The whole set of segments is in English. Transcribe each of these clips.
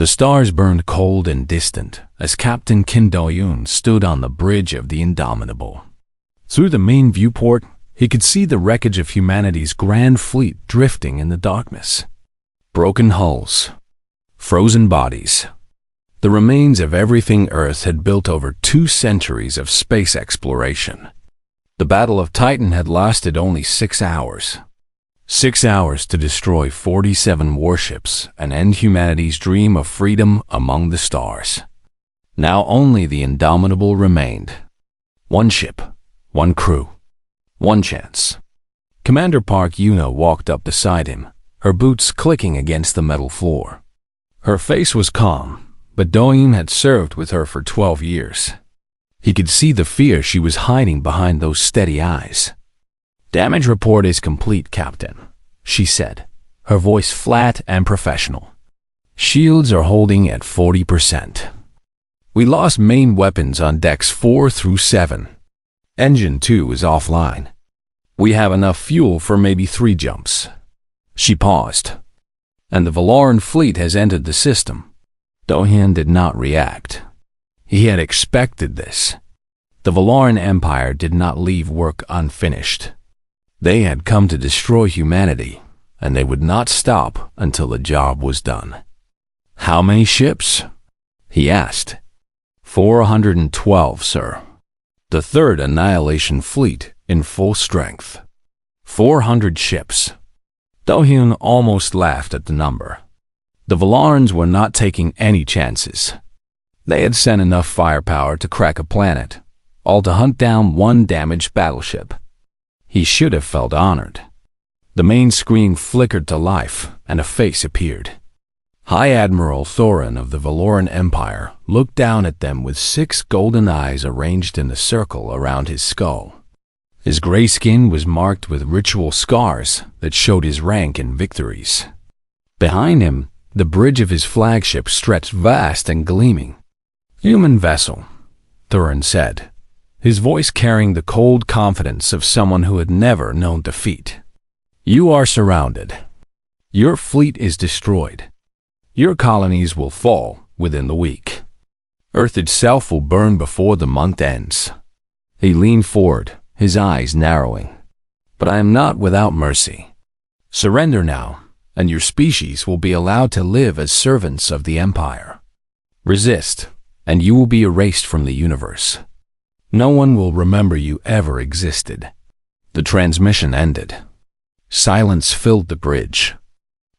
The stars burned cold and distant as Captain Kim Do-yoon stood on the bridge of the Indomitable. Through the main viewport, he could see the wreckage of humanity's grand fleet drifting in the darkness. Broken hulls, frozen bodies, the remains of everything Earth had built over 2 centuries of space exploration. The Battle of Titan had lasted only 6 hours. 6 hours to destroy 47 warships and end humanity's dream of freedom among the stars. Now only the Indomitable remained. 1 ship, 1 crew, 1 chance. Commander Park Yuna walked up beside him, her boots clicking against the metal floor. Her face was calm, but Do-yoon had served with her for 12 years. He could see the fear she was hiding behind those steady eyes. "Damage report is complete, Captain," she said, her voice flat and professional. "Shields are holding at 40%. We lost main weapons on decks 4 through 7. Engine 2 is offline. We have enough fuel for maybe 3 jumps." She paused. "And the Valoran fleet has entered the system." Do-hyun did not react. He had expected this. The Valoran Empire did not leave work unfinished. They had come to destroy humanity, and they would not stop until the job was done. "How many ships?" he asked. 412, sir. The 3rd Annihilation Fleet in full strength. 400 ships. Do-hyun almost laughed at the number. The Valarans were not taking any chances. They had sent enough firepower to crack a planet, all to hunt down 1 damaged battleship. He should have felt honored. The main screen flickered to life, and a face appeared. High Admiral Thorin of the Valoran Empire looked down at them with 6 golden eyes arranged in a circle around his skull. His gray skin was marked with ritual scars that showed his rank and victories. Behind him, the bridge of his flagship stretched vast and gleaming. "Human vessel," Thorin said, his voice carrying the cold confidence of someone who had never known defeat. "You are surrounded. Your fleet is destroyed. Your colonies will fall within the week. Earth itself will burn before the month ends." He leaned forward, his eyes narrowing. "But I am not without mercy. Surrender now, and your species will be allowed to live as servants of the Empire. Resist, and you will be erased from the universe. No one will remember you ever existed." The transmission ended. Silence filled the bridge.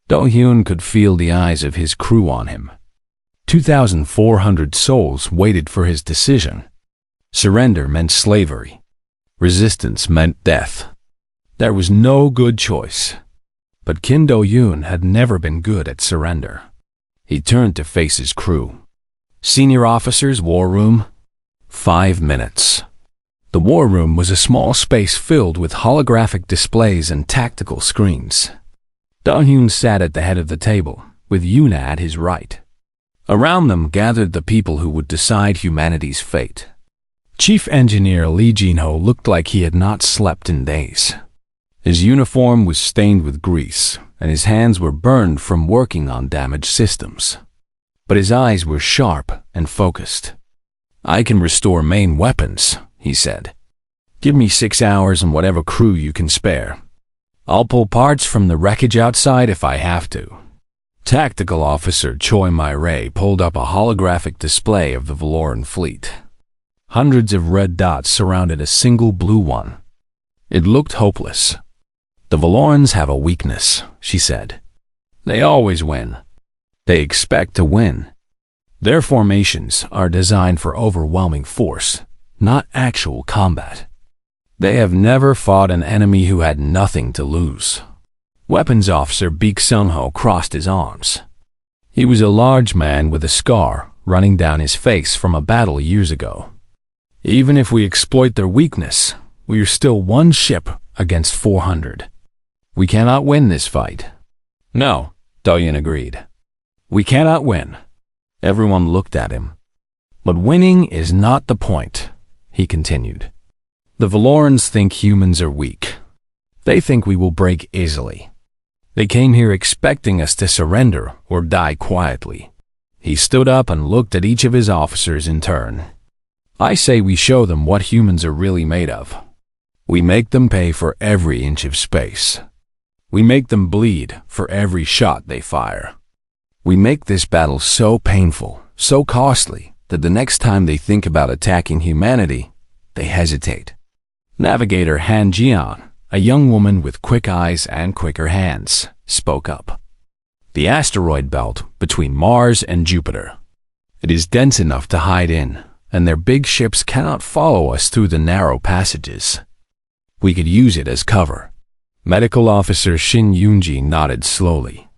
Do-hyun could feel the eyes of his crew on him. 2,400 souls waited for his decision. Surrender meant slavery. Resistance meant death. There was no good choice. But Kim Do-yoon had never been good at surrender. He turned to face his crew. "Senior officers, war room." 5 minutes. The war room was a small space filled with holographic displays and tactical screens. Do-hyun sat at the head of the table, with Yuna at his right. Around them gathered the people who would decide humanity's fate. Chief Engineer Lee Jin-ho looked like he had not slept in days. His uniform was stained with grease, and his hands were burned from working on damaged systems. But his eyes were sharp and focused. "I can restore main weapons," he said. "Give me 6 hours and whatever crew you can spare. I'll pull parts from the wreckage outside if I have to." Tactical Officer Choi My-rae pulled up a holographic display of the Valoran fleet. Hundreds of red dots surrounded a single blue one. It looked hopeless. "The Valorans have a weakness," she said. "They always win. They expect to win. Their formations are designed for overwhelming force, not actual combat. They have never fought an enemy who had nothing to lose." Weapons Officer Baek Sung-ho crossed his arms. He was a large man with a scar running down his face from a battle years ago. "Even if we exploit their weakness, we are still 1 ship against 400. We cannot win this fight." "No," Do-hyun agreed. "We cannot win." Everyone looked at him. "But winning is not the point," he continued. "The Valorans think humans are weak. They think we will break easily. They came here expecting us to surrender or die quietly. He stood up and looked at each of his officers in turn. I say we show them what humans are really made of. We make them pay for every inch of space. We make them bleed for every shot they fire. We make this battle so painful, so costly, that the next time they think about attacking humanity, they hesitate. Navigator Han Jian, a young woman with quick eyes and quicker hands, spoke up. The asteroid belt between Mars and Jupiter. It is dense enough to hide in, and their big ships cannot follow us through the narrow passages. We could use it as cover. Medical Officer Shin Yunji nodded slowly.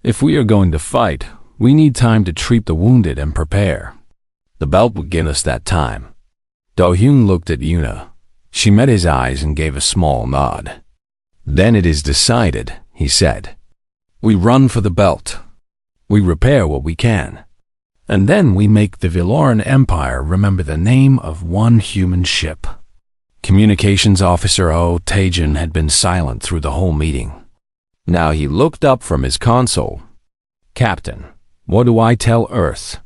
If we are going to fight, we need time to treat the wounded and prepare. The belt would give us that time. Do-hyun looked at Yuna. She met his eyes and gave a small nod. Then it is decided, he said. We run for the belt. We repair what we can. And then we make the Viloran Empire remember the name of one human ship. Communications Officer Oh Taejin had been silent through the whole meeting. Now he looked up from his console. Captain, what do I tell Earth?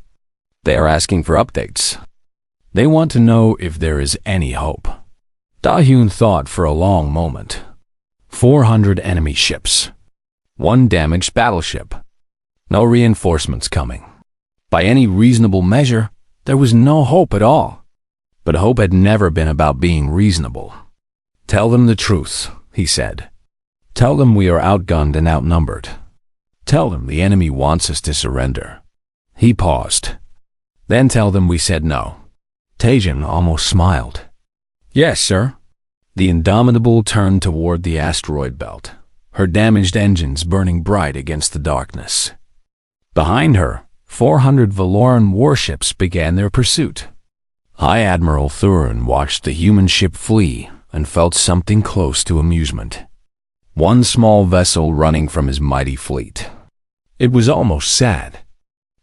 They are asking for updates. They want to know if there is any hope. Da-hyun thought for a long moment. 400 enemy ships. 1 damaged battleship. No reinforcements coming. By any reasonable measure, there was no hope at all. But hope had never been about being reasonable. Tell them the truth, he said. Tell them we are outgunned and outnumbered. Tell them the enemy wants us to surrender. He paused. Then tell them we said no. Taejin almost smiled. Yes, sir. The Indomitable turned toward the asteroid belt, her damaged engines burning bright against the darkness. Behind her, 400 Valoran warships began their pursuit. High Admiral Thurin watched the human ship flee and felt something close to amusement. One small vessel running from his mighty fleet. It was almost sad.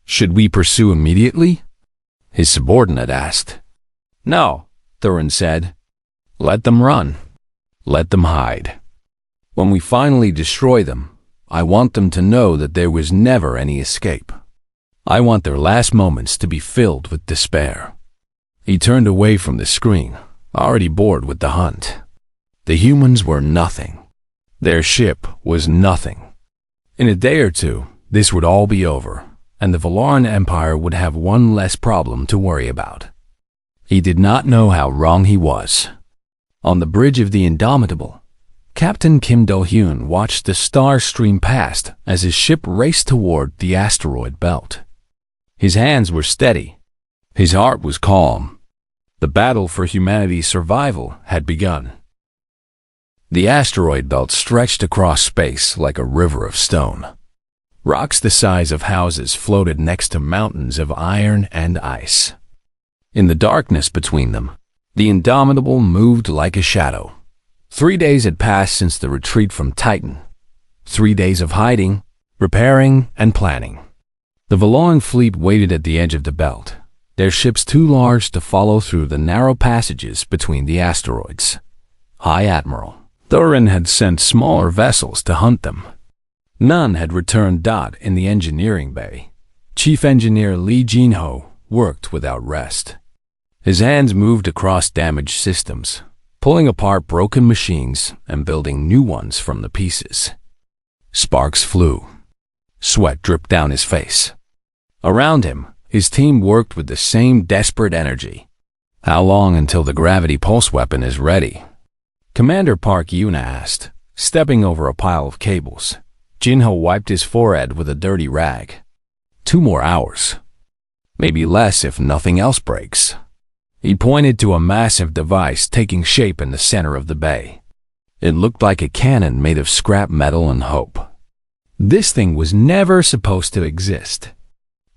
Should we pursue immediately? His subordinate asked. No, Thurin said. Let them run. Let them hide. When we finally destroy them, I want them to know that there was never any escape. I want their last moments to be filled with despair. He turned away from the screen, already bored with the hunt. The humans were nothing. Their ship was nothing. In a day or two, this would all be over, and the Valoran Empire would have one less problem to worry about. He did not know how wrong he was. On the bridge of the Indomitable, Captain Kim Do-hyun watched the stars stream past as his ship raced toward the asteroid belt. His hands were steady. His heart was calm. The battle for humanity's survival had begun. The asteroid belt stretched across space like a river of stone. Rocks the size of houses floated next to mountains of iron and ice. In the darkness between them, the Indomitable moved like a shadow. 3 days had passed since the retreat from Titan. 3 days of hiding, repairing, and planning. The Valoran fleet waited at the edge of the belt, their ships too large to follow through the narrow passages between the asteroids. High Admiral Thurin had sent smaller vessels to hunt them. None had returned. In the engineering bay, Chief Engineer Lee Jin-ho worked without rest. His hands moved across damaged systems, pulling apart broken machines and building new ones from the pieces. Sparks flew. Sweat dripped down his face. Around him, his team worked with the same desperate energy. How long until the gravity pulse weapon is ready? Commander Park Yuna asked, stepping over a pile of cables. Jin-ho wiped his forehead with a dirty rag. 2 more hours. Maybe less if nothing else breaks. He pointed to a massive device taking shape in the center of the bay. It looked like a cannon made of scrap metal and hope. This thing was never supposed to exist.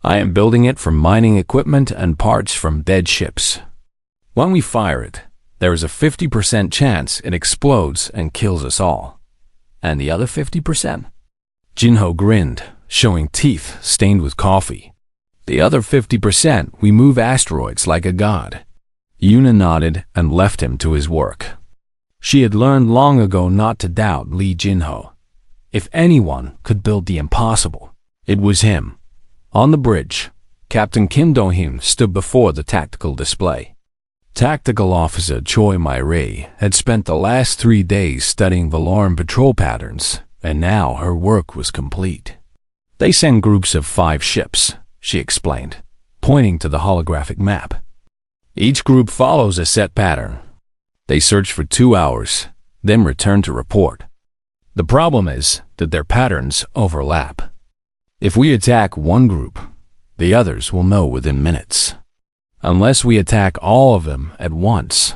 I am building it from mining equipment and parts from dead ships. When we fire it, there is a 50% chance it explodes and kills us all. And the other 50%? Jin-ho grinned, showing teeth stained with coffee. The other 50% we move asteroids like a god. Yuna nodded and left him to his work. She had learned long ago not to doubt Lee Jin-ho. If anyone could build the impossible, it was him. On the bridge, Captain Kim Do-hyun stood before the tactical display. Tactical Officer Choi My-rae had spent the last 3 days studying Valorn patrol patterns, and now her work was complete. They send groups of 5 ships, she explained, pointing to the holographic map. Each group follows a set pattern. They search for 2 hours, then return to report. The problem is that their patterns overlap. If we attack one group, the others will know within minutes. Unless we attack all of them at once,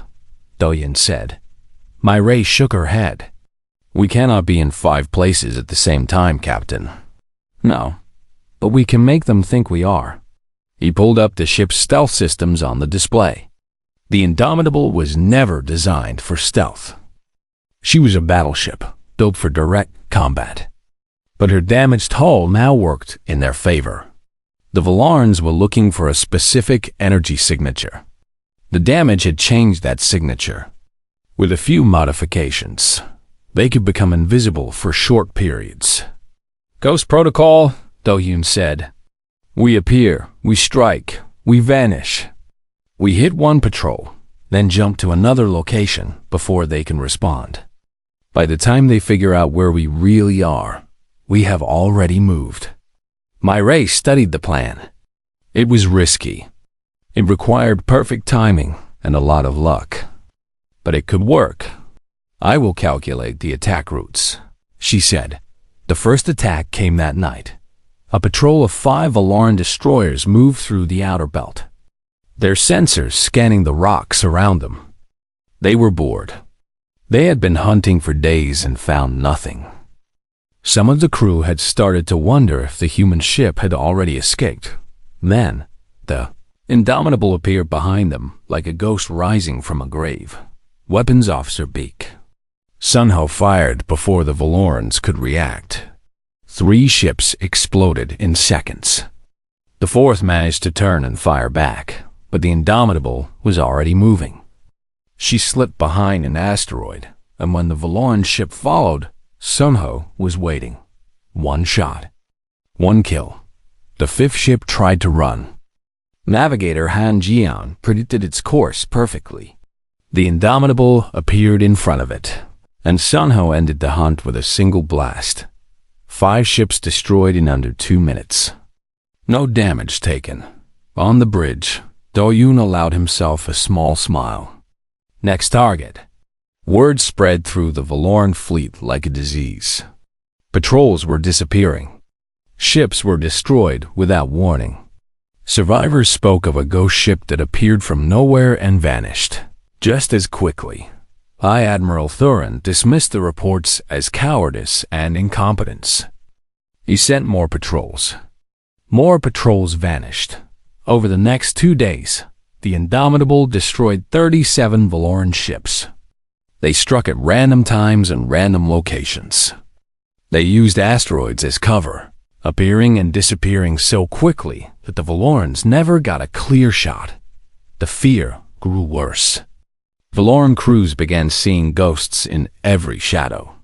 Do-hyun said. My-rae shook her head. We cannot be in 5 places at the same time, Captain. No, but we can make them think we are. He pulled up the ship's stealth systems on the display. The Indomitable was never designed for stealth. She was a battleship built for direct combat. But her damaged hull now worked in their favor. The Valorns were looking for a specific energy signature. The damage had changed that signature. With a few modifications, they could become invisible for short periods. Ghost Protocol, Do-hyun said. We appear, we strike, we vanish. We hit one patrol, then jump to another location before they can respond. By the time they figure out where we really are, we have already moved. My-rae studied the plan. It was risky. It required perfect timing and a lot of luck. But it could work. I will calculate the attack routes, she said. The first attack came that night. A patrol of 5 Valorn destroyers moved through the outer belt, their sensors scanning the rocks around them. They were bored. They had been hunting for days and found nothing. Some of the crew had started to wonder if the human ship had already escaped. Then, the Indomitable appeared behind them like a ghost rising from a grave. Weapons Officer Beak. Sun-Ho fired before the Valorns could react. 3 ships exploded in seconds. The 4th managed to turn and fire back, but the Indomitable was already moving. She slipped behind an asteroid, and when the Valorn ship followed, Sun-Ho was waiting. 1 shot. 1 kill. The 5th ship tried to run. Navigator Han Jian predicted its course perfectly. The Indomitable appeared in front of it, and Sun-Ho ended the hunt with a single blast. 5 ships destroyed in under 2 minutes. No damage taken. On the bridge, Do-hyun allowed himself a small smile. Next target. Word spread through the Valorn fleet like a disease. Patrols were disappearing. Ships were destroyed without warning. Survivors spoke of a ghost ship that appeared from nowhere and vanished, just as quickly. High Admiral Thurin dismissed the reports as cowardice and incompetence. He sent more patrols. More patrols vanished. Over the next 2 days, the Indomitable destroyed 37 Valorn ships. They struck at random times and random locations. They used asteroids as cover, appearing and disappearing so quickly that the Valorns never got a clear shot. The fear grew worse. Valorn crews began seeing ghosts in every shadow.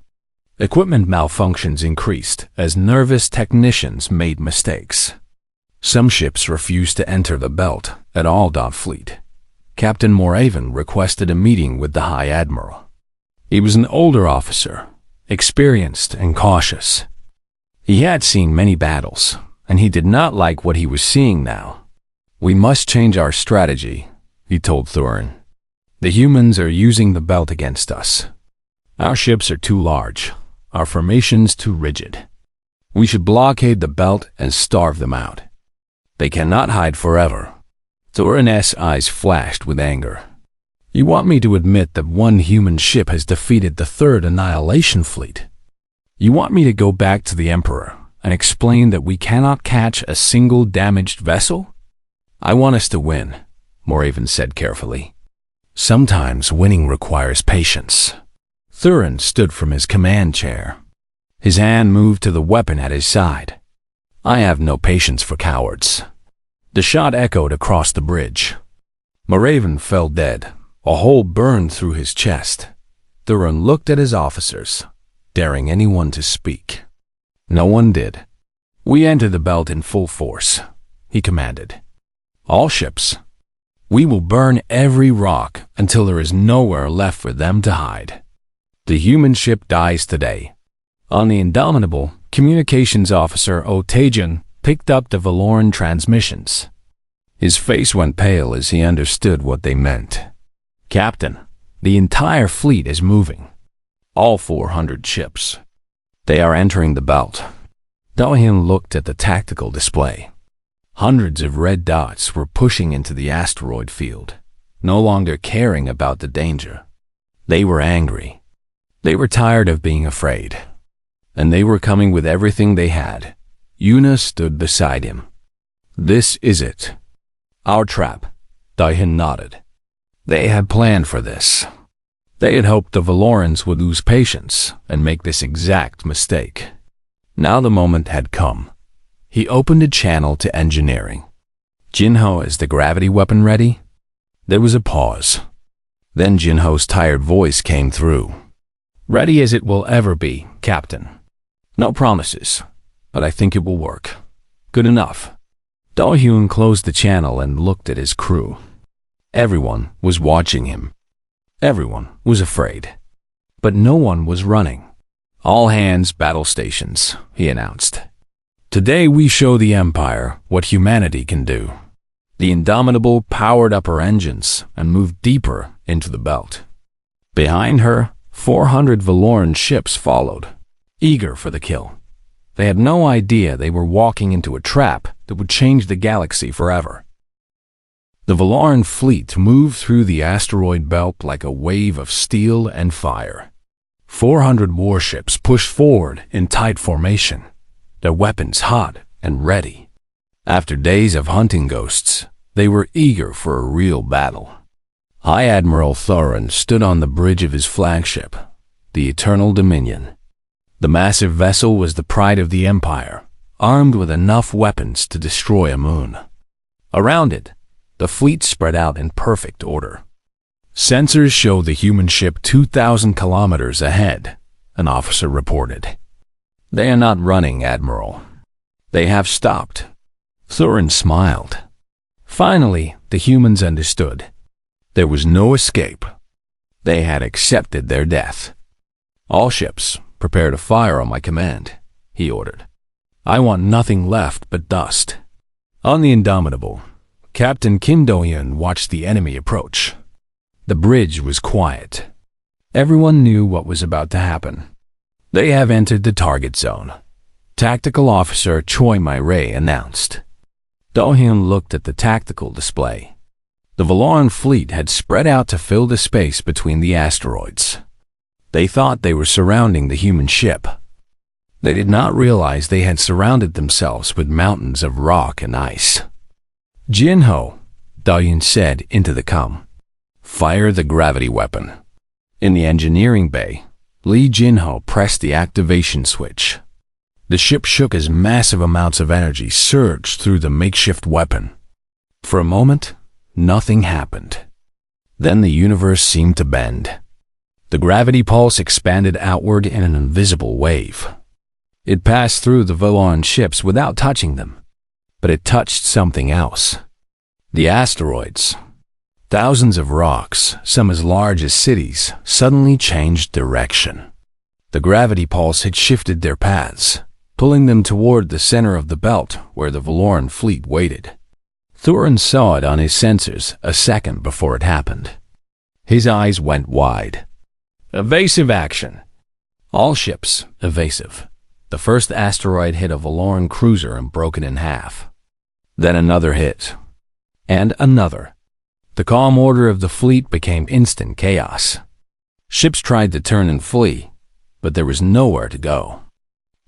Equipment malfunctions increased as nervous technicians made mistakes. Some ships refused to enter the belt at all. Fleet. Captain Moraven requested a meeting with the High Admiral. He was an older officer, experienced and cautious. He had seen many battles, and he did not like what he was seeing now. We must change our strategy, he told Thurin. The humans are using the belt against us. Our ships are too large, our formations too rigid. We should blockade the belt and starve them out. They cannot hide forever. Thurin's eyes flashed with anger. You want me to admit that one human ship has defeated the 3rd Annihilation Fleet? You want me to go back to the Emperor and explain that we cannot catch a single damaged vessel? I want us to win, Moraven said carefully. Sometimes winning requires patience. Thurin stood from his command chair. His hand moved to the weapon at his side. I have no patience for cowards. The shot echoed across the bridge. Moraven fell dead. A hole burned through his chest. Thurin looked at his officers, daring anyone to speak. No one did. We entered the belt in full force. he commanded. All ships. We will burn every rock until there is nowhere left for them to hide. The human ship dies today. On the Indomitable, Communications Officer Otajan picked up the Valoran transmissions. His face went pale as he understood what they meant. Captain, the entire fleet is moving. All 400 ships. They are entering the belt. Dahin looked at the tactical display. Hundreds of red dots were pushing into the asteroid field, no longer caring about the danger. They were angry. They were tired of being afraid. And they were coming with everything they had. Yuna stood beside him. This is it. Our trap. Dahin nodded. They had planned for this. They had hoped the Valorans would lose patience and make this exact mistake. Now the moment had come. He opened a channel to engineering. Jinho, is the gravity weapon ready? There was a pause. Then Jinho's tired voice came through. Ready as it will ever be, Captain. No promises, but I think it will work. Good enough. Do-hyun closed the channel and looked at his crew. Everyone was watching him. Everyone was afraid. But no one was running. All hands battle stations, he announced. Today we show the Empire what humanity can do. The Indomitable powered up her engines and moved deeper into the belt. Behind her, 400 Valoran ships followed, eager for the kill. They had no idea they were walking into a trap that would change the galaxy forever. The Valoran fleet moved through the asteroid belt like a wave of steel and fire. 400 warships pushed forward in tight formation, their weapons hot and ready. After days of hunting ghosts, they were eager for a real battle. High Admiral Thorin stood on the bridge of his flagship, the Eternal Dominion. The massive vessel was the pride of the Empire, armed with enough weapons to destroy a moon. Around it, the fleet spread out in perfect order. Sensors showed the human ship 2,000 kilometers ahead, an officer reported. They are not running, Admiral. They have stopped. Thorin smiled. Finally, the humans understood. There was no escape. They had accepted their death. All ships, prepare to fire on my command, he ordered. I want nothing left but dust. On the Indomitable, Captain Kim Do-hyun watched the enemy approach. The bridge was quiet. Everyone knew what was about to happen. They have entered the target zone, Tactical Officer Choi My-rae announced. Do-hyun looked at the tactical display. The Valoran fleet had spread out to fill the space between the asteroids. They thought they were surrounding the human ship. They did not realize they had surrounded themselves with mountains of rock and ice. Jinho, Do-hyun said into the comm. Fire the gravity weapon. In the engineering bay, Lee Jinho pressed the activation switch. The ship shook as massive amounts of energy surged through the makeshift weapon. For a moment, nothing happened. Then the universe seemed to bend. The gravity pulse expanded outward in an invisible wave. It passed through the Valoran ships without touching them, but it touched something else. The asteroids. Thousands of rocks, some as large as cities, suddenly changed direction. The gravity pulse had shifted their paths, pulling them toward the center of the belt where the Valoran fleet waited. Thorin saw it on his sensors a second before it happened. His eyes went wide. Evasive action. All ships, evasive. The first asteroid hit a Valoran cruiser and broke it in half. Then another hit. And another. The calm order of the fleet became instant chaos. Ships tried to turn and flee, but there was nowhere to go.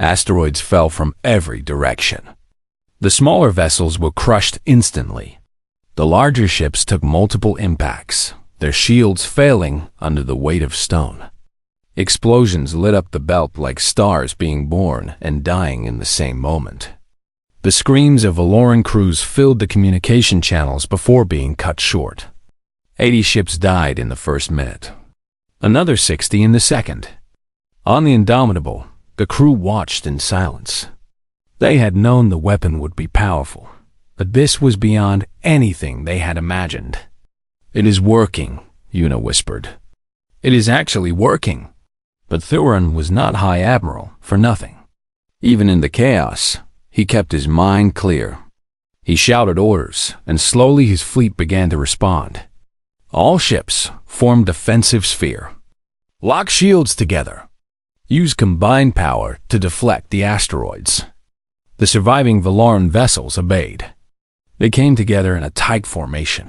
Asteroids fell from every direction. The smaller vessels were crushed instantly. The larger ships took multiple impacts, their shields failing under the weight of stone. Explosions lit up the belt like stars being born and dying in the same moment. The screams of Valoran crews filled the communication channels before being cut short. 80 ships died in the first minute. Another 60 in the second. On the Indomitable, the crew watched in silence. They had known the weapon would be powerful. But this was beyond anything they had imagined. "It is working," Una whispered. "It is actually working." But Thurin was not High Admiral for nothing. Even in the chaos, he kept his mind clear. He shouted orders, and slowly his fleet began to respond. All ships formed defensive sphere. Lock shields together. Use combined power to deflect the asteroids. The surviving Valoran vessels obeyed. They came together in a tight formation,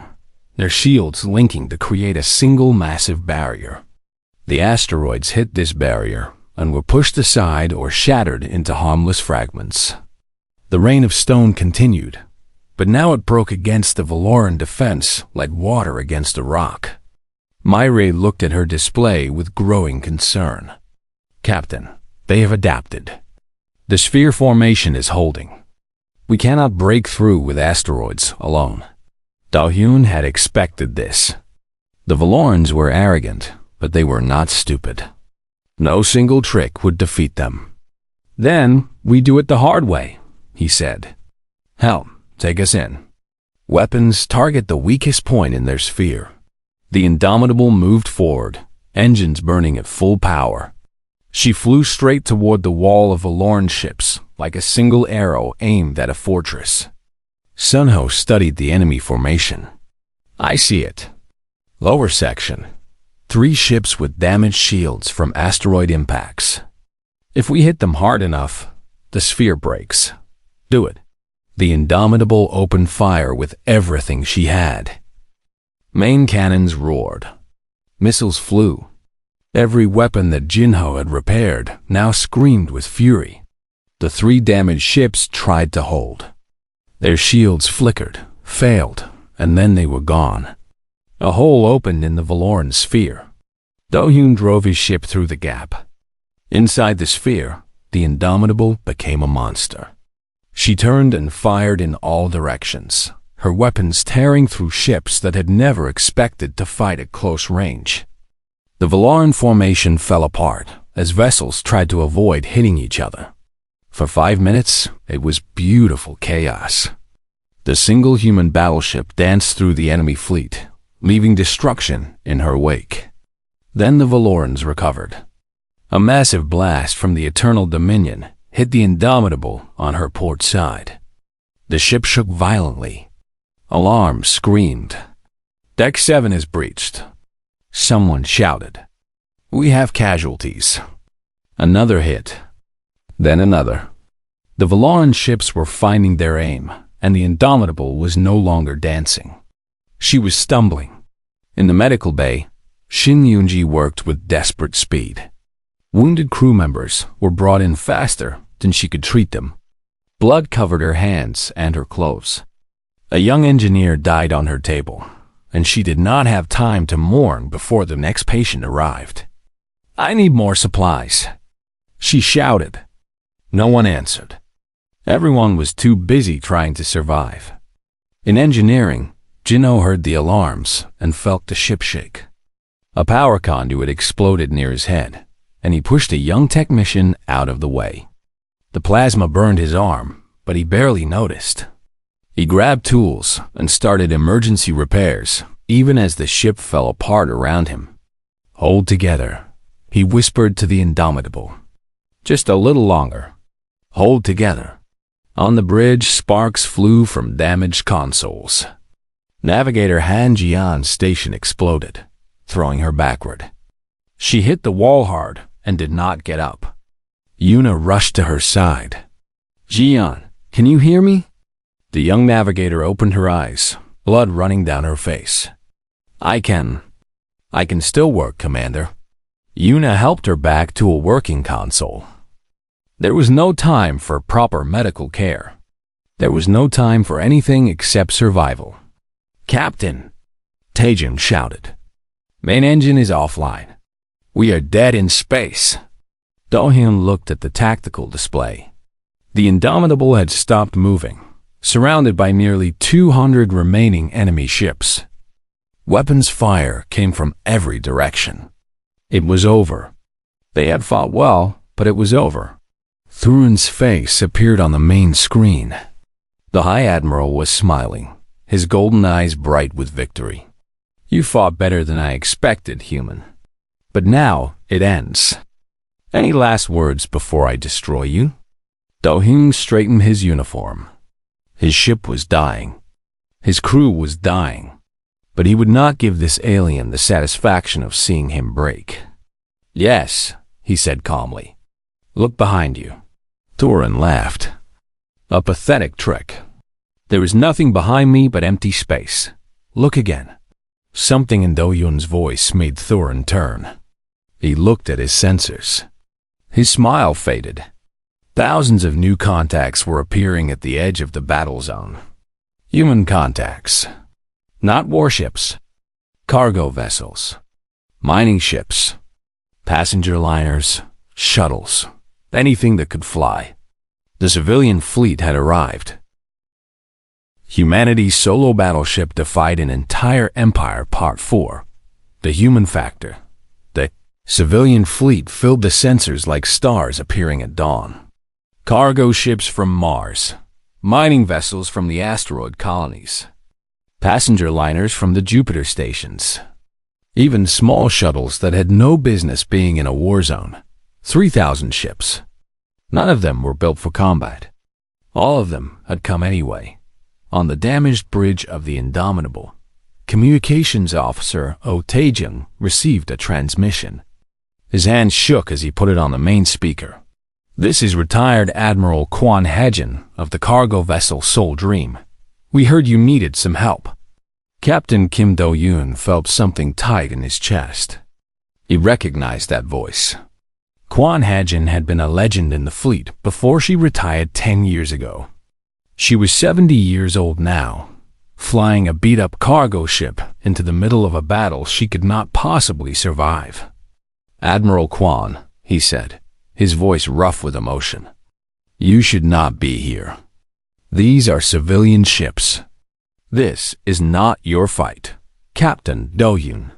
their shields linking to create a single massive barrier. The asteroids hit this barrier and were pushed aside or shattered into harmless fragments. The rain of stone continued, but now it broke against the Valoran defense like water against a rock. Myre looked at her display with growing concern. "Captain, they have adapted. The sphere formation is holding. We cannot break through with asteroids alone." Dalhyun had expected this. The Valorans were arrogant, but they were not stupid. No single trick would defeat them. "Then we do it the hard way," he said. "Helm, take us in." Weapons target the weakest point in their sphere. The Indomitable moved forward, engines burning at full power. She flew straight toward the wall of Valoran ships, like a single arrow aimed at a fortress. Sunho studied the enemy formation. "I see it. Lower section. 3 ships with damaged shields from asteroid impacts. If we hit them hard enough, the sphere breaks. Do it." The Indomitable opened fire with everything she had. Main cannons roared. Missiles flew. Every weapon that Jinho had repaired now screamed with fury. The 3 damaged ships tried to hold. Their shields flickered, failed, and then they were gone. A hole opened in the Valoran sphere. Dohyun drove his ship through the gap. Inside the sphere, the Indomitable became a monster. She turned and fired in all directions, her weapons tearing through ships that had never expected to fight at close range. The Valoran formation fell apart as vessels tried to avoid hitting each other. For 5 minutes, it was beautiful chaos. The single human battleship danced through the enemy fleet, leaving destruction in her wake. Then the Valorans recovered. A massive blast from the Eternal Dominion hit the Indomitable on her port side. The ship shook violently. Alarms screamed. "Deck 7 is breached." Someone shouted. "We have casualties." Another hit. Then another. The Valoran ships were finding their aim, and the Indomitable was no longer dancing. She was stumbling. In the medical bay, Shin Yunji worked with desperate speed. Wounded crew members were brought in faster than she could treat them. Blood covered her hands and her clothes. A young engineer died on her table, and she did not have time to mourn before the next patient arrived. "I need more supplies," she shouted. No one answered. Everyone was too busy trying to survive. In engineering, Jinho heard the alarms and felt the ship shake. A power conduit exploded near his head, and he pushed a young technician out of the way. The plasma burned his arm, but he barely noticed. He grabbed tools and started emergency repairs, even as the ship fell apart around him. "Hold together," he whispered to the Indomitable. "Just a little longer. Hold together." On the bridge, sparks flew from damaged consoles. Navigator Han Jian's station exploded, throwing her backward. She hit the wall hard and did not get up. Yuna rushed to her side. "Jian, can you hear me?" The young navigator opened her eyes, blood running down her face. I can still work, Commander." Yuna helped her back to a working console. There was no time for proper medical care. There was no time for anything except survival. "Captain!" Taejin shouted. "Main engine is offline. We are dead in space." Dohyun looked at the tactical display. The Indomitable had stopped moving, surrounded by nearly 200 remaining enemy ships. Weapons fire came from every direction. It was over. They had fought well, but it was over. Thurin's face appeared on the main screen. The High Admiral was smiling, his golden eyes bright with victory. You fought better than I expected, human. But now it ends. Any last words before I destroy you? Do-hyun straightened his uniform. His ship was dying. His crew was dying. But he would not give this alien the satisfaction of seeing him break. Yes, he said calmly. Look behind you. Thorin laughed. A pathetic trick. There is nothing behind me but empty space. Look again. Something in Do-hyun's voice made Thorin turn. He looked at his sensors. His smile faded. Thousands of new contacts were appearing at the edge of the battle zone. Human contacts. Not warships. Cargo vessels. Mining ships. Passenger liners. Shuttles. Anything that could fly. The civilian fleet had arrived. Humanity's solo battleship defied an entire empire. Part 4. The human factor. The civilian fleet filled the sensors like stars appearing at dawn. Cargo ships from Mars. Mining vessels from the asteroid colonies. Passenger liners from the Jupiter stations. Even small shuttles that had no business being in a war zone. 3,000 ships. None of them were built for combat. All of them had come anyway. On the damaged bridge of the Indomitable, communications officer Oh Tae-jung received a transmission. His hand shook as he put it on the main speaker. This is retired Admiral Kwon Hae-jin of the cargo vessel Soul Dream. We heard you needed some help. Captain Kim Do-hyun felt something tight in his chest. He recognized that voice. Kwon Hae-jin had been a legend in the fleet before she retired 10 years ago. She was 70 years old now, flying a beat-up cargo ship into the middle of a battle she could not possibly survive. Admiral Kwon, he said, his voice rough with emotion. You should not be here. These are civilian ships. This is not your fight, Captain Do-hyun.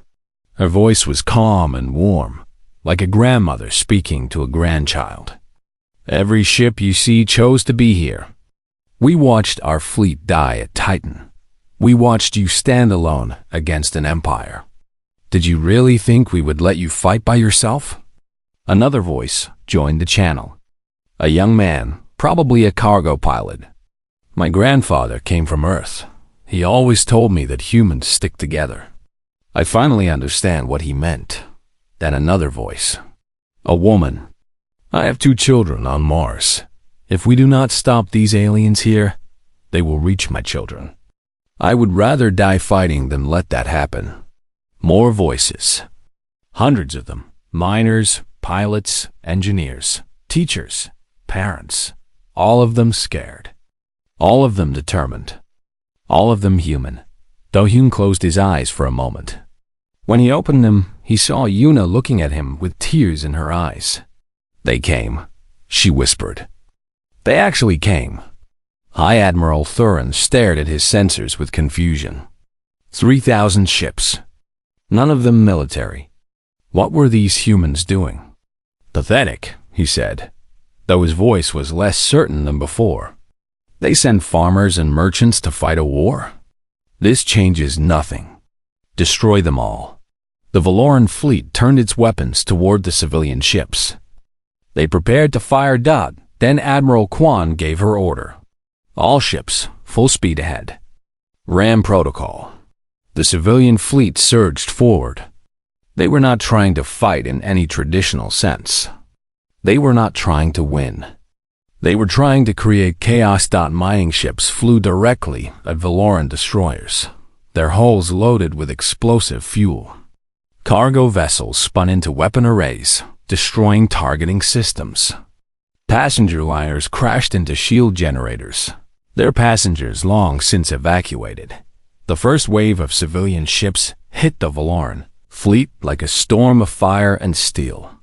Her voice was calm and warm, like a grandmother speaking to a grandchild. Every ship you see chose to be here. We watched our fleet die at Titan. We watched you stand alone against an empire. Did you really think we would let you fight by yourself? Another voice joined the channel. A young man, probably a cargo pilot. My grandfather came from Earth. He always told me that humans stick together. I finally understand what he meant. Then another voice. A woman. I have 2 children on Mars. If we do not stop these aliens here, they will reach my children. I would rather die fighting than let that happen. More voices. Hundreds of them. Miners, pilots, engineers, teachers, parents. All of them scared. All of them determined. All of them human. Do-hyun closed his eyes for a moment. When he opened them, he saw Yuna looking at him with tears in her eyes. They came, she whispered. They actually came. High Admiral Thorin stared at his sensors with confusion. 3,000 ships. None of them military. What were these humans doing? Pathetic, he said, though his voice was less certain than before. They send farmers and merchants to fight a war? This changes nothing. Destroy them all. The Valoran fleet turned its weapons toward the civilian ships. They prepared to fire. Then Admiral Kwon gave her order. All ships, full speed ahead. Ram protocol. The civilian fleet surged forward. They were not trying to fight in any traditional sense. They were not trying to win. They were trying to create chaos. Mining ships flew directly at Valoran destroyers, their hulls loaded with explosive fuel. Cargo vessels spun into weapon arrays, destroying targeting systems. Passenger liners crashed into shield generators, their passengers long since evacuated. The first wave of civilian ships hit the Valoran fleet like a storm of fire and steel.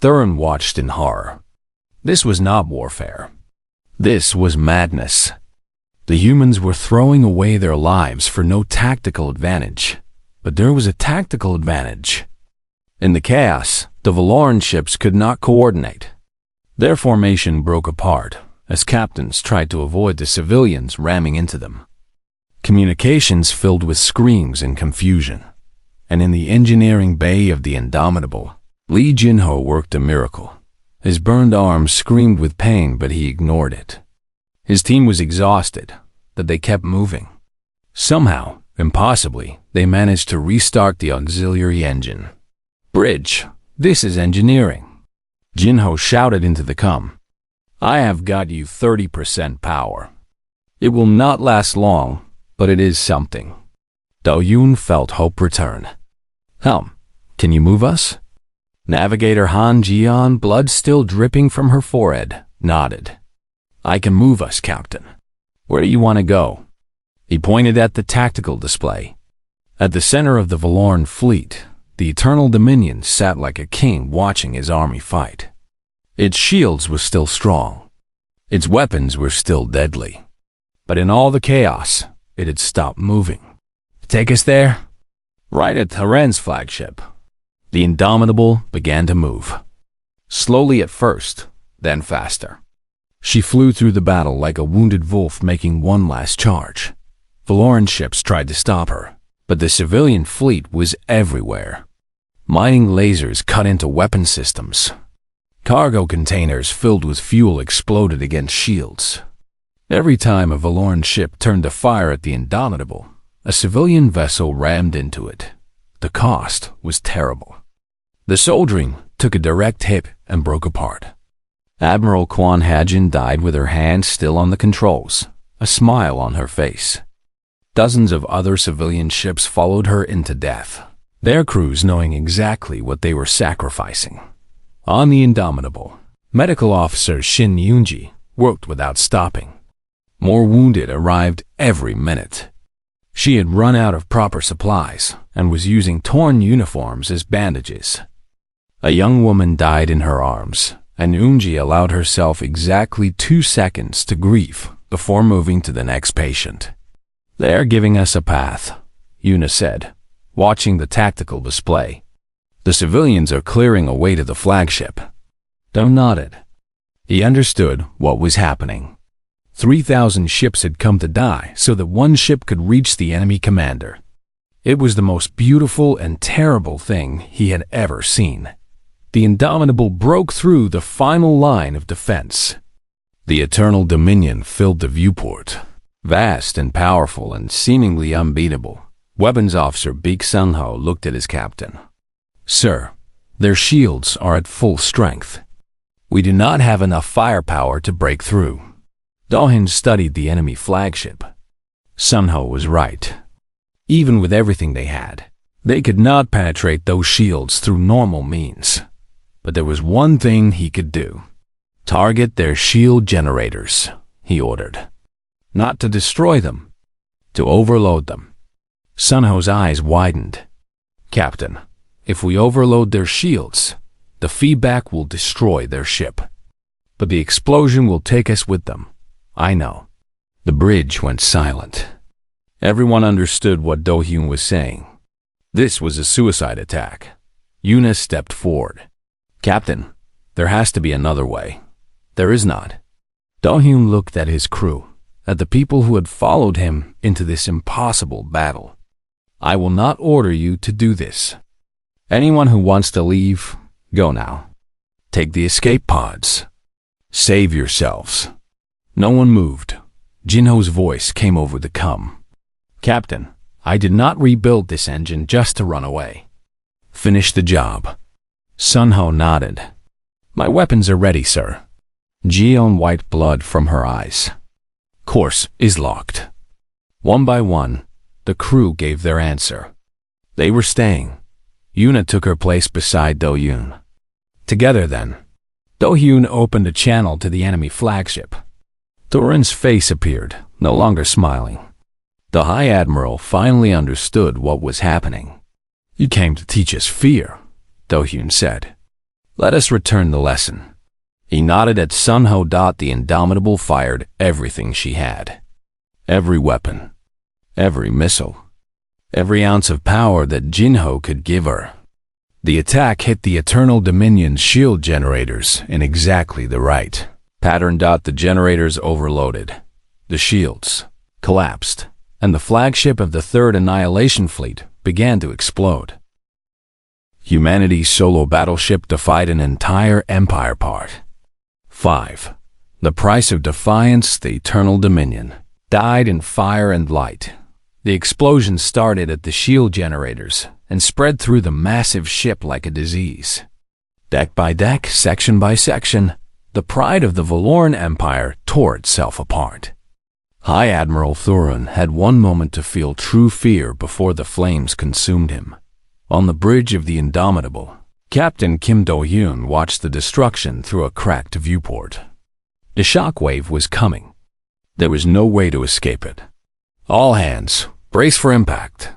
Thorin watched in horror. This was not warfare. This was madness. The humans were throwing away their lives for no tactical advantage. But there was a tactical advantage. In the chaos, the Valoran ships could not coordinate. Their formation broke apart, as captains tried to avoid the civilians ramming into them. Communications filled with screams and confusion, and in the engineering bay of the Indomitable, Lee Jin-ho worked a miracle. His burned arm screamed with pain, but he ignored it. His team was exhausted, but they kept moving. Somehow, impossibly, they managed to restart the auxiliary engine. "Bridge, this is engineering," Jin-ho shouted into the comm. "I have got you 30% power. It will not last long, but it is something." Do-yoon felt hope return. Can you move us?" Navigator Han Jian, blood still dripping from her forehead, nodded. "I can move us, Captain. Where do you want to go?" He pointed at the tactical display. At the center of the Valorn fleet, the Eternal Dominion sat like a king watching his army fight. Its shields were still strong. Its weapons were still deadly. But in all the chaos, it had stopped moving. "Take us there?" "Right at Haren's flagship." The Indomitable began to move. Slowly at first, then faster. She flew through the battle like a wounded wolf making one last charge. Valoran ships tried to stop her, but the civilian fleet was everywhere. Mining lasers cut into weapon systems. Cargo containers filled with fuel exploded against shields. Every time a Valoran ship turned to fire at the Indomitable, a civilian vessel rammed into it. The cost was terrible. The soldering took a direct hit and broke apart. Admiral Kwan Hajin died with her hand still on the controls, a smile on her face. Dozens of other civilian ships followed her into death, their crews knowing exactly what they were sacrificing. On the Indomitable, Medical Officer Shin Yoonji worked without stopping. More wounded arrived every minute. She had run out of proper supplies and was using torn uniforms as bandages. A young woman died in her arms, and Yoonji allowed herself exactly 2 seconds to grieve before moving to the next patient. "They are giving us a path," Yuna said, watching the tactical display. "The civilians are clearing a way to the flagship." Do nodded. He understood what was happening. 3,000 ships had come to die so that one ship could reach the enemy commander. It was the most beautiful and terrible thing he had ever seen. The Indomitable broke through the final line of defense. The Eternal Dominion filled the viewport. Vast and powerful and seemingly unbeatable, Weapons Officer Baek Sung-ho looked at his captain. "Sir, their shields are at full strength. We do not have enough firepower to break through." Do-hin studied the enemy flagship. Sung-ho was right. Even with everything they had, they could not penetrate those shields through normal means. But there was one thing he could do. "Target their shield generators," he ordered. Not to destroy them, to overload them. Sung-ho's eyes widened. "Captain, if we overload their shields, the feedback will destroy their ship. But the explosion will take us with them. I know." The bridge went silent. Everyone understood what Do-hyun was saying. This was a suicide attack. Yuna stepped forward. "Captain, there has to be another way." "There is not." Do-hyun looked at his crew, at the people who had followed him into this impossible battle. "I will not order you to do this. Anyone who wants to leave, go now. Take the escape pods. Save yourselves." No one moved. Jin-ho's voice came over the comm. "Captain, I did not rebuild this engine just to run away. Finish the job." Sung-ho nodded. "My weapons are ready, sir." Ji-yeon wiped blood from her eyes. "Course is locked." One by one, the crew gave their answer. They were staying. Yuna took her place beside Do-hyun. Together then, Do-hyun opened a channel to the enemy flagship. Thorin's face appeared, no longer smiling. The High Admiral finally understood what was happening. "You came to teach us fear," Do-hyun said. "Let us return the lesson." He nodded at Sung-ho. The Indomitable fired everything she had. Every weapon, every missile, every ounce of power that Jin-ho could give her. The attack hit the Eternal Dominion's shield generators in exactly the right Pattern. The generators overloaded. The shields collapsed, and the flagship of the Third Annihilation Fleet began to explode. Humanity's solo battleship defied an entire empire. Part 5. The Price of Defiance. The Eternal Dominion died in fire and light. The explosion started at the shield generators and spread through the massive ship like a disease. Deck by deck, section by section, the pride of the Valoran Empire tore itself apart. High Admiral Thurin had one moment to feel true fear before the flames consumed him. On the bridge of the Indomitable, Captain Kim Do-hyun watched the destruction through a cracked viewport. The shockwave was coming. There was no way to escape it. All hands, brace for impact.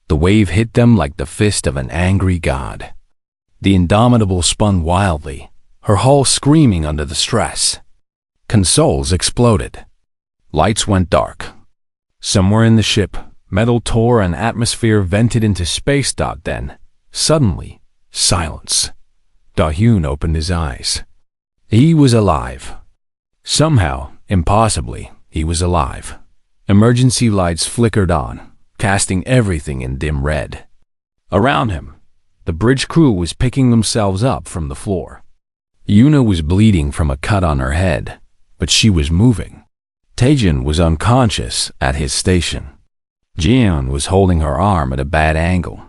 The wave hit them like the fist of an angry god. The Indomitable spun wildly, her hull screaming under the stress. Consoles exploded. Lights went dark. Somewhere in the ship, metal tore and atmosphere vented into space. Then, suddenly, silence. Do-hyun opened his eyes. He was alive. Somehow, impossibly, he was alive. Emergency lights flickered on, casting everything in dim red. Around him, the bridge crew was picking themselves up from the floor. Yuna was bleeding from a cut on her head, but she was moving. Taejin was unconscious at his station. Jeon was holding her arm at a bad angle,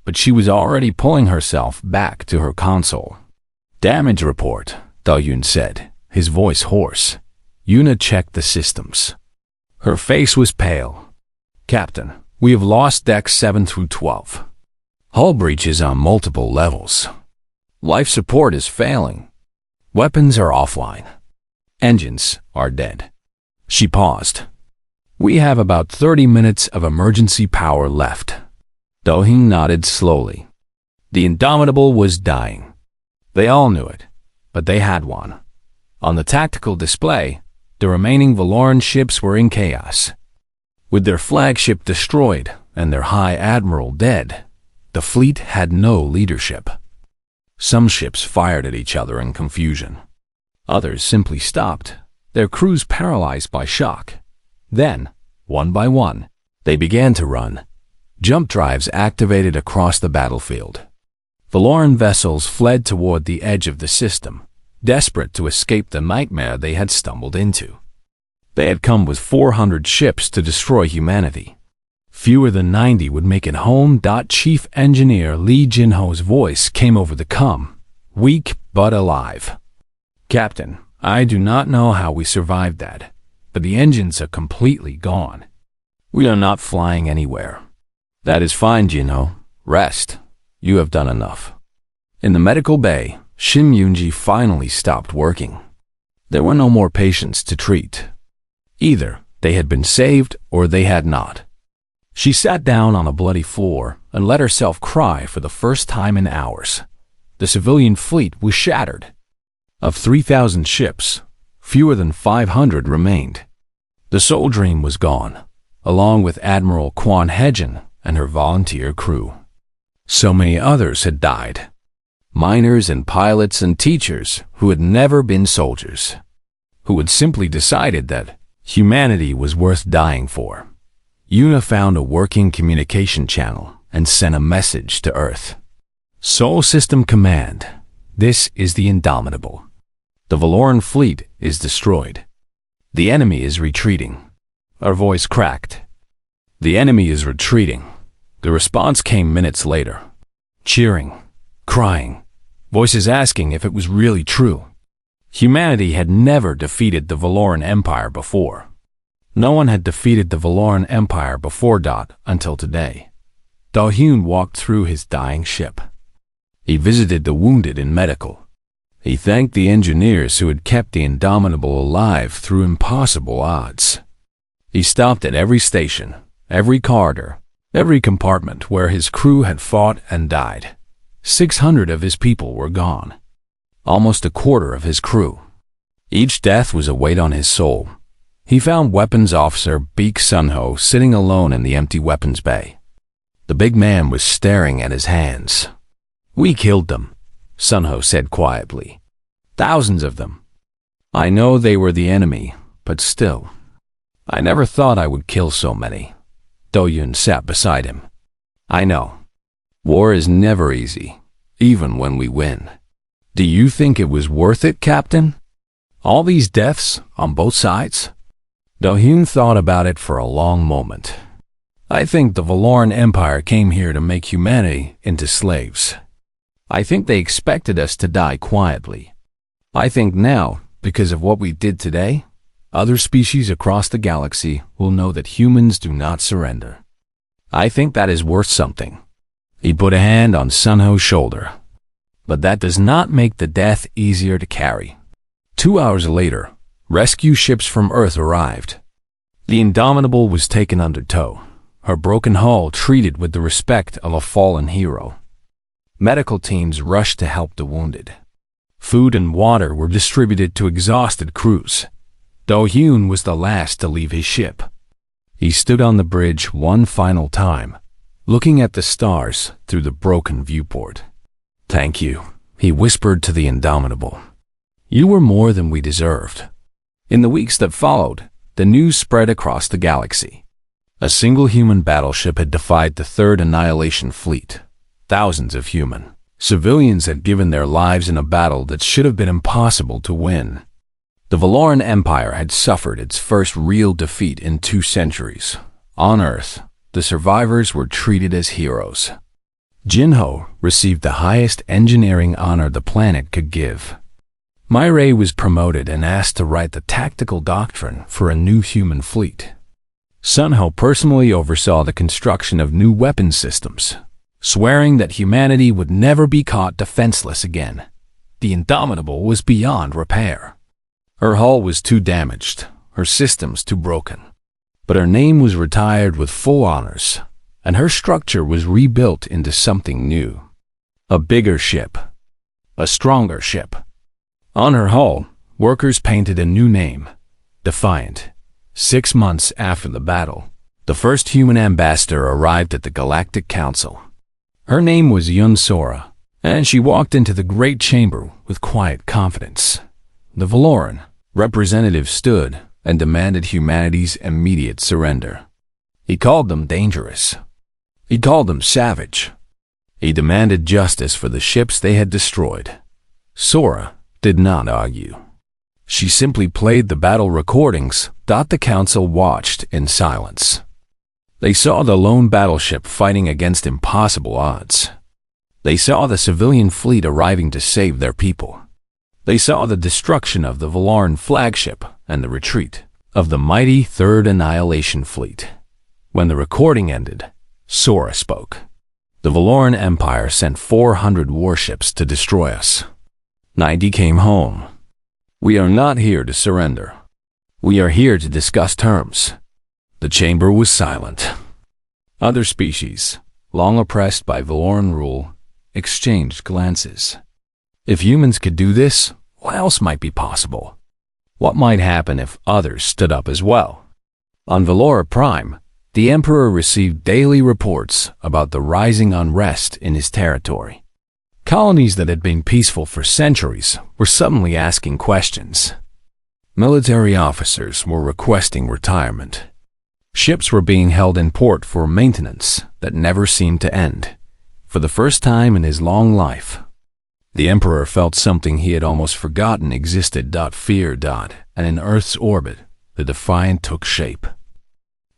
but she was already pulling herself back to her console. Damage report, Do-hyun said, his voice hoarse. Yuna checked the systems. Her face was pale. Captain, we have lost decks 7 through 12. Hull breaches on multiple levels. Life support is failing. Weapons are offline. Engines are dead. She paused. We have about 30 minutes of emergency power left. Do-hyun nodded slowly. The Indomitable was dying. They all knew it, but they had one. On the tactical display, the remaining Valoran ships were in chaos. With their flagship destroyed and their High Admiral dead, the fleet had no leadership. Some ships fired at each other in confusion. Others simply stopped, their crews paralyzed by shock. Then, one by one, they began to run. Jump drives activated across the battlefield. Valoran vessels fled toward the edge of the system, desperate to escape the nightmare they had stumbled into. They had come with 400 ships to destroy humanity. Fewer than 90 would make it home. Chief Engineer Lee Jin-ho's voice came over the comm, weak but alive. Captain, I do not know how we survived that, but the engines are completely gone. We are not flying anywhere. That is fine, Jin-ho. Rest. You have done enough. In the medical bay, Shin Yoonji finally stopped working. There were no more patients to treat. Either they had been saved or they had not. She sat down on a bloody floor and let herself cry for the first time in hours. The civilian fleet was shattered. Of 3,000 ships, fewer than 500 remained. The Soul Dream was gone, along with Admiral Kwon Hejin and her volunteer crew. So many others had died. Miners and pilots and teachers who had never been soldiers, who had simply decided that humanity was worth dying for. Yuna found a working communication channel and sent a message to Earth. Sol System Command, this is the Indomitable. The Valoran fleet is destroyed. The enemy is retreating. Our voice cracked. The enemy is retreating. The response came minutes later. Cheering, crying, voices asking if it was really true. Humanity had never defeated the Valoran Empire before. No one had defeated the Valoran Empire before until today. Do-hyun walked through his dying ship. He visited the wounded in medical. He thanked the engineers who had kept the Indomitable alive through impossible odds. He stopped at every station, every corridor, every compartment where his crew had fought and died. 600 of his people were gone. Almost a quarter of his crew. Each death was a weight on his soul. He found Weapons Officer Baek Sun-ho sitting alone in the empty weapons bay. The big man was staring at his hands. We killed them, Sun-ho said quietly. Thousands of them. I know they were the enemy, but still. I never thought I would kill so many. Do-Yun sat beside him. I know. War is never easy, even when we win. Do you think it was worth it, Captain? All these deaths on both sides? Do-Hyun thought about it for a long moment. I think the Valoran Empire came here to make humanity into slaves. I think they expected us to die quietly. I think now, because of what we did today, other species across the galaxy will know that humans do not surrender. I think that is worth something. He put a hand on Sunho's shoulder. But that does not make the death easier to carry. 2 hours later, rescue ships from Earth arrived. The Indomitable was taken under tow, her broken hull treated with the respect of a fallen hero. Medical teams rushed to help the wounded. Food and water were distributed to exhausted crews. Do-Hyun was the last to leave his ship. He stood on the bridge one final time, looking at the stars through the broken viewport. Thank you, he whispered to the Indomitable. You were more than we deserved. In the weeks that followed, the news spread across the galaxy. A single human battleship had defied the Third Annihilation Fleet. Thousands of human civilians had given their lives in a battle that should have been impossible to win. The Valoran Empire had suffered its first real defeat in 2 centuries. On Earth, the survivors were treated as heroes. Jinho received the highest engineering honor the planet could give. Myray was promoted and asked to write the tactical doctrine for a new human fleet. Sunho personally oversaw the construction of new weapon systems, swearing that humanity would never be caught defenseless again. The Indomitable was beyond repair. Her hull was too damaged, her systems too broken. But her name was retired with full honors, and her structure was rebuilt into something new. A bigger ship. A stronger ship. On her hull, workers painted a new name, Defiant. 6 months after the battle, the first human ambassador arrived at the Galactic Council. Her name was Yun Sora, and she walked into the great chamber with quiet confidence. The Valoran representative stood and demanded humanity's immediate surrender. He called them dangerous. He called them savage. He demanded justice for the ships they had destroyed. Sora did not argue. She simply played the battle recordings that the council watched in silence. They saw the lone battleship fighting against impossible odds. They saw the civilian fleet arriving to save their people. They saw the destruction of the Valoran flagship and the retreat of the mighty Third Annihilation Fleet. When the recording ended, Sora spoke. The Valoran Empire sent 400 warships to destroy us. 90 came home. We are not here to surrender. We are here to discuss terms. The chamber was silent. Other species, long oppressed by Valoran rule, exchanged glances. If humans could do this, what else might be possible? What might happen if others stood up as well? On Valora Prime, the Emperor received daily reports about the rising unrest in his territory. Colonies that had been peaceful for centuries were suddenly asking questions. Military officers were requesting retirement. Ships were being held in port for maintenance that never seemed to end. For the first time in his long life, the Emperor felt something he had almost forgotten existed. Fear. And in Earth's orbit, the Defiant took shape.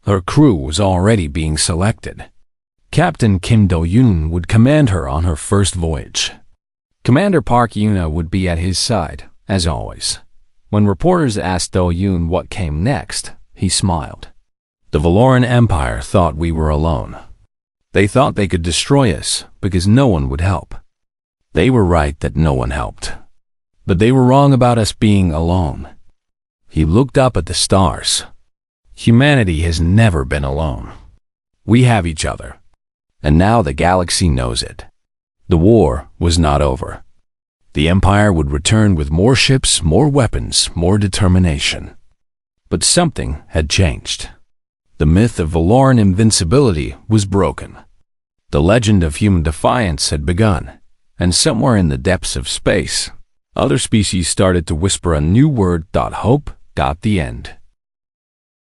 Her crew was already being selected. Captain Kim Do-Yoon would command her on her first voyage. Commander Park Yuna would be at his side, as always. When reporters asked Do-Yoon what came next, he smiled. The Valoran Empire thought we were alone. They thought they could destroy us because no one would help. They were right that no one helped. But they were wrong about us being alone. He looked up at the stars. Humanity has never been alone. We have each other. And now the galaxy knows it. The war was not over. The Empire would return with more ships, more weapons, more determination. But something had changed. The myth of Valoran invincibility was broken. The legend of human defiance had begun, and somewhere in the depths of space, Other species started to whisper a new word. Hope got the end.